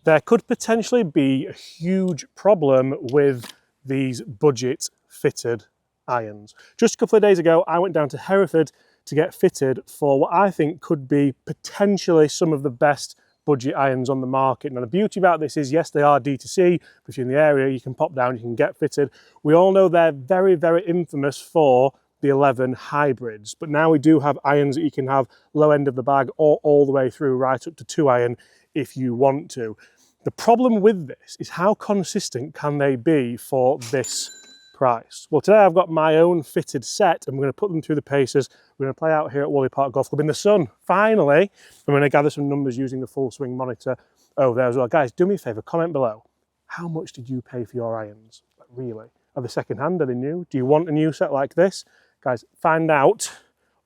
there could potentially be a huge problem with these budget fitted irons. Just a couple of days ago, I went down to Hereford to get fitted for what I think could be potentially some of the best budget irons on the market. Now the beauty about this is, yes, they are D2C, but if you're in the area, you can pop down, you can get fitted. We all know they're very, very infamous for the 11 hybrids, but now we do have irons that you can have low end of the bag or all the way through right up to 2 iron if you want to. The problem with this is how consistent can they be for this price? Well, today I've got my own fitted set and we're going to put them through the paces. We're going to play out here at Whalley Park Golf Club in the sun. Finally, I'm going to gather some numbers using the full swing monitor over there as well. Guys, do me a favour, comment below. How much did you pay for your irons? Like, really? Are they second hand? Are they new? Do you want a new set like this? Guys, find out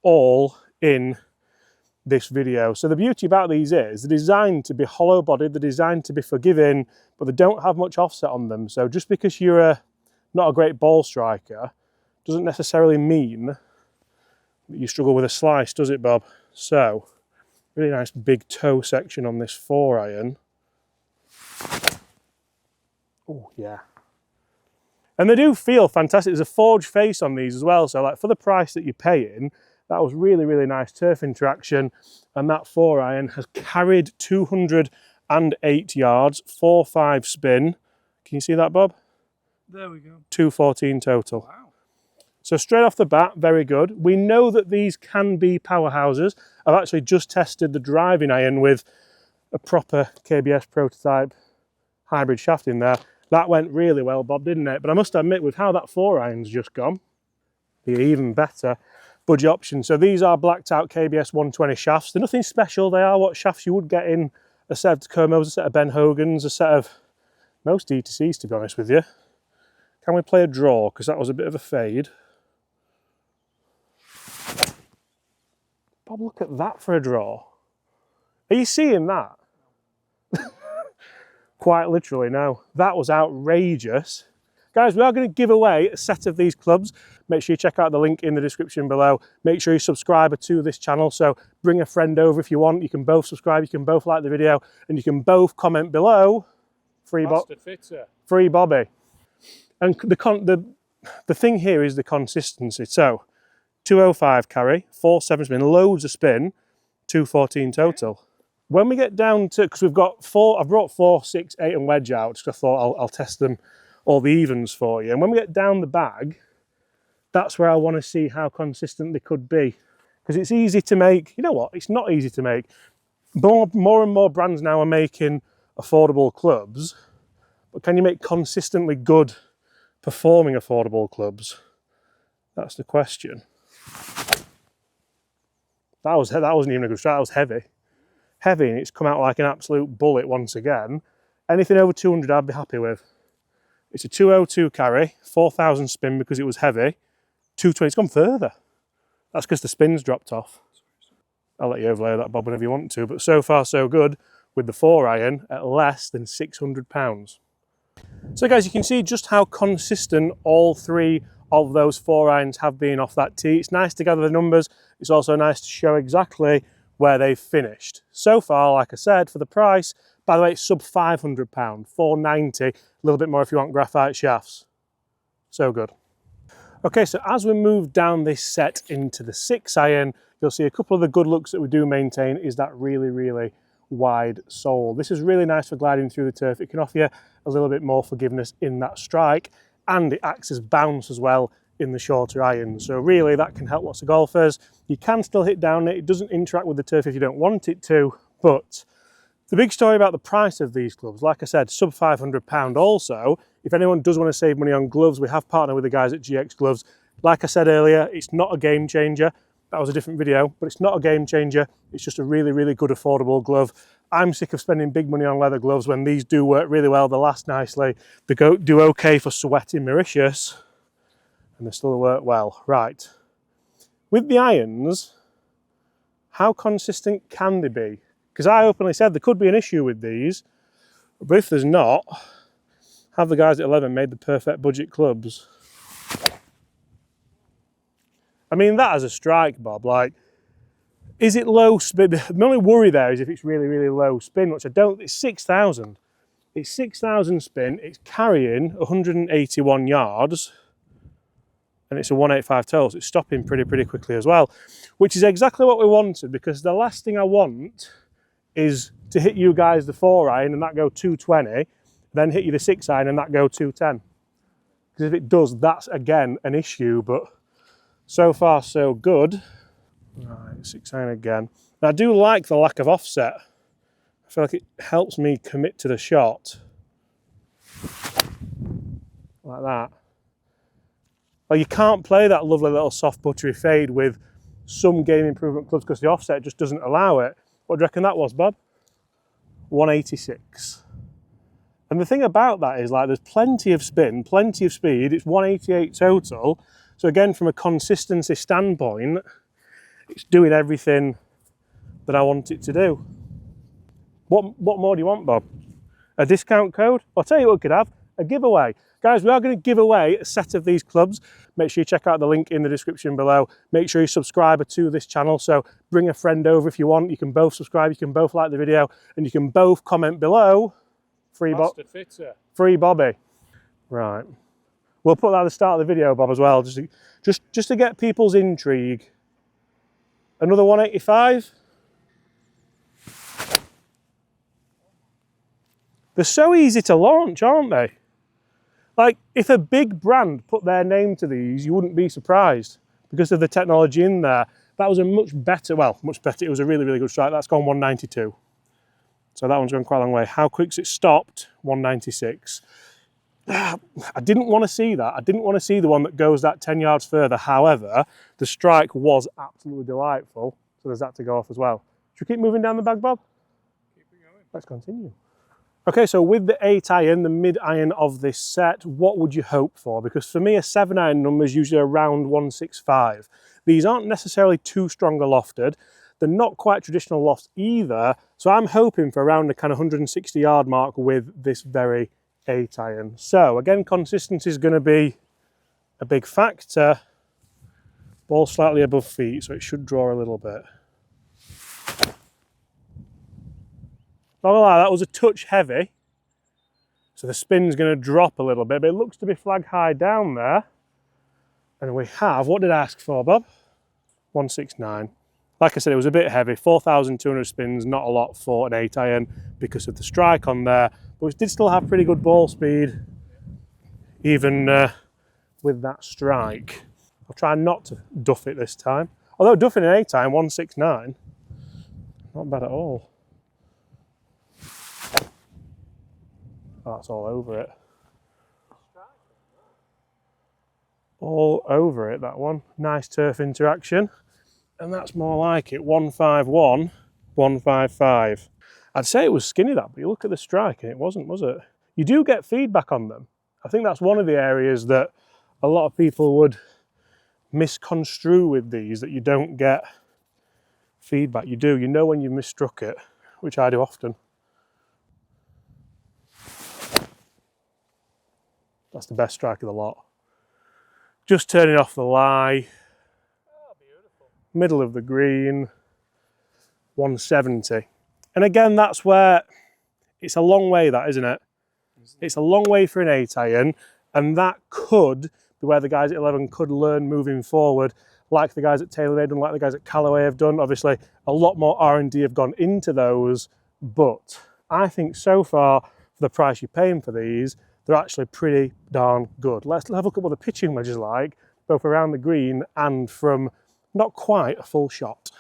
all in this video. So the beauty about these is they're designed to be hollow bodied, they're designed to be forgiving, but they don't have much offset on them. So just because you're not a great ball striker doesn't necessarily mean that you struggle with a slice, does it, Bob? So really nice big toe section on this 4 iron. Oh yeah. And they do feel fantastic. There's a forged face on these as well. So like for the price that you're paying, that was really, really nice turf interaction. And that 4 iron has carried 208 yards, 4.5 spin. Can you see that, Bob? There we go. 214 total. Wow. So straight off the bat, very good. We know that these can be powerhouses. I've actually just tested the driving iron with a proper KBS prototype hybrid shaft in there. That went really well, Bob, didn't it? But I must admit, with how that 4 iron's just gone, be even better budget option. So these are blacked out KBS 120 shafts. They're nothing special. They are what shafts you would get in a set of Tacomos, a set of Ben Hogans, a set of most D2Cs, to be honest with you. Can we play a draw? Because that was a bit of a fade. Bob, look at that for a draw. Are you seeing that? Quite literally, no. That was outrageous. Guys, we are going to give away a set of these clubs. Make sure you check out the link in the description below. Make sure you subscribe to this channel. So bring a friend over if you want. You can both subscribe, you can both like the video, and you can both comment below. Free Bobby. And the thing here is the consistency. So 205 carry, 4.7 spin, loads of spin, 214 total. When we get down to, because we've got 4, I've brought 4, 6, 8 and wedge out, because I thought I'll test them, all the evens for you. And when we get down the bag, that's where I want to see how consistent they could be. Because it's easy to make, you know what, it's not easy to make. More and more brands now are making affordable clubs, but can you make consistently good performing affordable clubs? That's the question. That wasn't even a good strike, that was heavy. Heavy, and it's come out like an absolute bullet once again. Anything over 200 I'd be happy with. It's a 202 carry, 4,000 spin because it was heavy, 220, it's gone further. That's because the spin's dropped off. I'll let you overlay that, Bob, whenever you want to, but so far so good with the 4 iron at less than £600. So guys, you can see just how consistent all 3 of those 4 irons have been off that tee. It's nice to gather the numbers. It's also nice to show exactly where they've finished. So far, like I said, for the price, by the way, it's sub £500, £490, a little bit more if you want graphite shafts. So good. Okay, so as we move down this set into the 6 iron, you'll see a couple of the good looks that we do maintain is that really, really wide sole. This is really nice for gliding through the turf. It can offer you a little bit more forgiveness in that strike, and it acts as bounce as well in the shorter irons. So really that can help lots of golfers. You can still hit down it. It doesn't interact with the turf if you don't want it to, but the big story about the price of these clubs, like I said, sub £500 also. If anyone does want to save money on gloves, we have partnered with the guys at GX Gloves. Like I said earlier, it's not a game changer. That was a different video, but it's not a game changer. It's just a really, really good affordable glove. I'm sick of spending big money on leather gloves when these do work really well. They last nicely. They do okay for sweating Mauritius, and they still work well. Right. With the irons, how consistent can they be? Because I openly said there could be an issue with these, but if there's not, have the guys at 11 made the perfect budget clubs? I mean, that as a strike, Bob, like, is it low spin? The only worry there is if it's really, really low spin, which I don't, it's 6,000. It's 6,000 spin, it's carrying 181 yards, and it's a 185 toe, so it's stopping pretty quickly as well, which is exactly what we wanted, because the last thing I want is to hit you guys the 4-iron and that go 220, then hit you the 6-iron and that go 210. Because if it does, that's again an issue, but so far so good. Right, 6-iron again. And I do like the lack of offset. I feel like it helps me commit to the shot. Like that. Well, you can't play that lovely little soft buttery fade with some game improvement clubs because the offset just doesn't allow it. What do you reckon that was, Bob? 186. And the thing about that is, like, there's plenty of spin, plenty of speed. It's 188 total. So again, from a consistency standpoint, it's doing everything that I want it to do. What more do you want, Bob? A discount code? I'll tell you what we could have, a giveaway. Guys, we are going to give away a set of these clubs. Make sure you check out the link in the description below. Make sure you subscribe to this channel. So bring a friend over if you want. You can both subscribe, you can both like the video, and you can both comment below. Free Bobby. Right. We'll put that at the start of the video, Bob, as well, just to get people's intrigue. Another 185. They're so easy to launch, aren't they? Like, if a big brand put their name to these, you wouldn't be surprised because of the technology in there. That was a much better, it was a really good strike. That's gone 192. So that one's gone quite a long way. How quick's it stopped? 196. I didn't want to see that. I didn't want to see the one that goes that 10 yards further. However, the strike was absolutely delightful. So there's that to go off as well. Should we keep moving down the bag, Bob? Keep it going. Let's continue. Okay, so with the 8-iron, the mid-iron of this set, what would you hope for? Because for me, a 7-iron number is usually around 165. These aren't necessarily too strong lofted. They're not quite traditional lofts either. So I'm hoping for around the kind of 160 yard mark with this very 8-iron. So again, consistency is going to be a big factor. Ball slightly above feet, so it should draw a little bit. Not gonna lie, that was a touch heavy, so the spin's going to drop a little bit, but it looks to be flag high down there. And we have, what did I ask for, Bob? 169. Like I said, it was a bit heavy, 4,200 spins, not a lot for an 8-iron because of the strike on there, but it did still have pretty good ball speed, even with that strike. I'll try not to duff it this time. Although duffing an 8-iron, 169, not bad at all. Oh, that's all over it. All over it, that one. Nice turf interaction. And that's more like it, 151, 155. I'd say it was skinny that, but you look at the strike and it wasn't, was it? You do get feedback on them. I think that's one of the areas that a lot of people would misconstrue with these, that you don't get feedback. You do, you know when you've misstruck it, which I do often. That's the best strike of the lot. Just turning off the lie. Oh, beautiful. Middle of the green, 170. And again, that's where it's a long way, that, isn't it? It's a long way for an 8-iron, and that could be where the guys at 11 could learn moving forward, like the guys at TaylorMade and like the guys at Callaway have done. Obviously, a lot more R&D have gone into those, but I think so far, for the price you're paying for these, they're actually pretty darn good. Let's have a look at what the pitching wedge is like, both around the green and from not quite a full shot.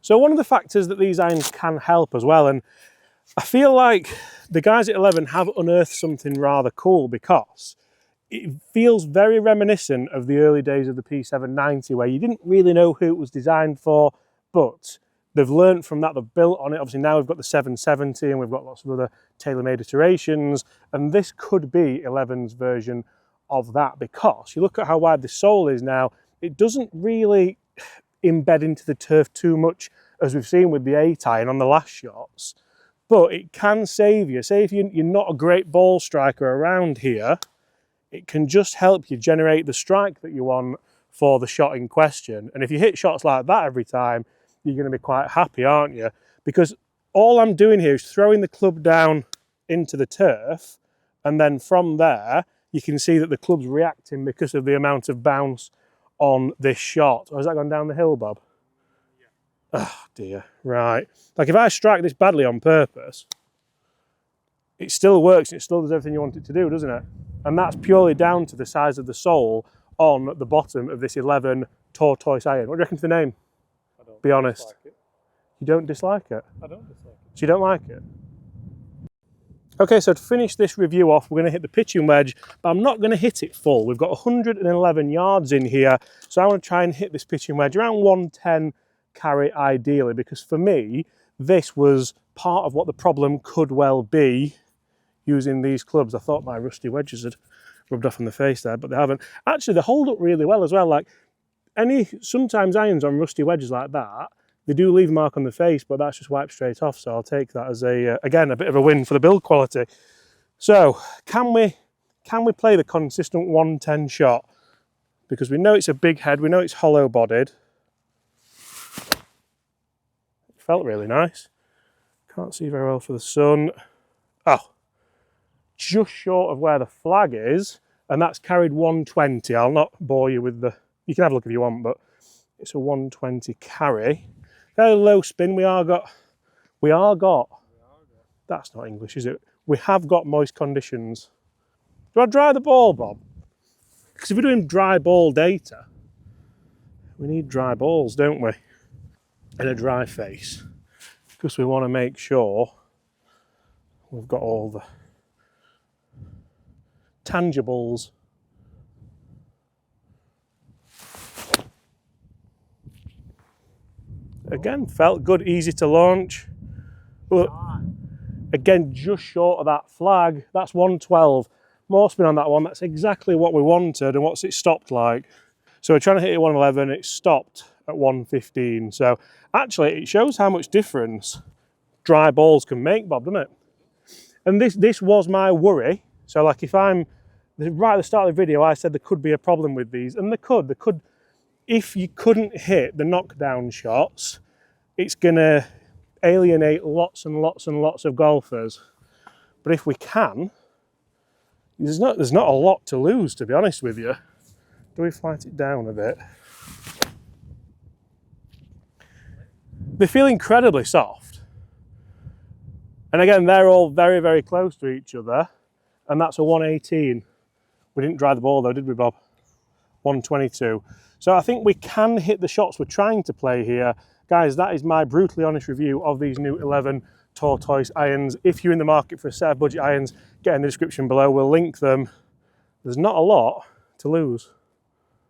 So one of the factors that these irons can help as well, and I feel like the guys at 11 have unearthed something rather cool, because it feels very reminiscent of the early days of the P790, where you didn't really know who it was designed for, but they've learned from that, they've built on it. Obviously now we've got the 770 and we've got lots of other TaylorMade iterations, and this could be 11's version of that, because you look at how wide the sole is now, it doesn't really embed into the turf too much, as we've seen with the 8-iron on the last shots, but it can save you. Say if you're not a great ball striker around here, it can just help you generate the strike that you want for the shot in question. And if you hit shots like that every time, you're going to be quite happy, aren't you? Because all I'm doing here is throwing the club down into the turf, and then from there you can see that the club's reacting because of the amount of bounce on this shot. Or has that gone down the hill, Bob? Yeah. Oh dear, right. Like if I strike this badly on purpose, it still works, it still does everything you want it to do, doesn't it? And that's purely down to the size of the sole on the bottom of this 11 tortoise iron. What do you reckon to the name? I don't Be honest. dislike it. You don't dislike it? I don't dislike it. So you don't like it? Okay, so to finish this review off, we're going to hit the pitching wedge, but I'm not going to hit it full. We've got 111 yards in here, so I want to try and hit this pitching wedge around 110 carry ideally, because for me, this was part of what the problem could well be using these clubs. I thought my rusty wedges had rubbed off on the face there, but they haven't. Actually, they hold up really well as well. Like sometimes irons on rusty wedges like that, they do leave a mark on the face, but that's just wiped straight off. So I'll take that as again, a bit of a win for the build quality. So can we play the consistent 110 shot? Because we know it's a big head, we know it's hollow bodied. It felt really nice. Can't see very well for the sun. Oh, just short of where the flag is, and that's carried 120. I'll not bore you with you can have a look if you want, but it's a 120 carry. Very low spin. We are got, that's not English, is it? We have got moist conditions. Do I dry the ball, Bob? Because if we're doing dry ball data, we need dry balls, don't we? And a dry face. Because we want to make sure we've got all the tangibles. Again, felt good, easy to launch. Well, again, just short of that flag. That's 112. More spin on that one. That's exactly what we wanted. And what's it stopped like? So we're trying to hit it 111. It stopped at 115. So actually, it shows how much difference dry balls can make, Bob, doesn't it? And this was my worry. So like if right at the start of the video, I said there could be a problem with these, and there could. If you couldn't hit the knockdown shots, it's gonna alienate lots and lots and lots of golfers. But if we can, there's not a lot to lose, to be honest with you. Do we flight it down a bit? They feel incredibly soft. And again, they're all very, very close to each other. And that's a 118. We didn't dry the ball though, did we, Bob? 122. So I think we can hit the shots we're trying to play here. Guys, that is my brutally honest review of these new 11 tortoise irons. If you're in the market for a set of budget irons, get in the description below. We'll link them. There's not a lot to lose.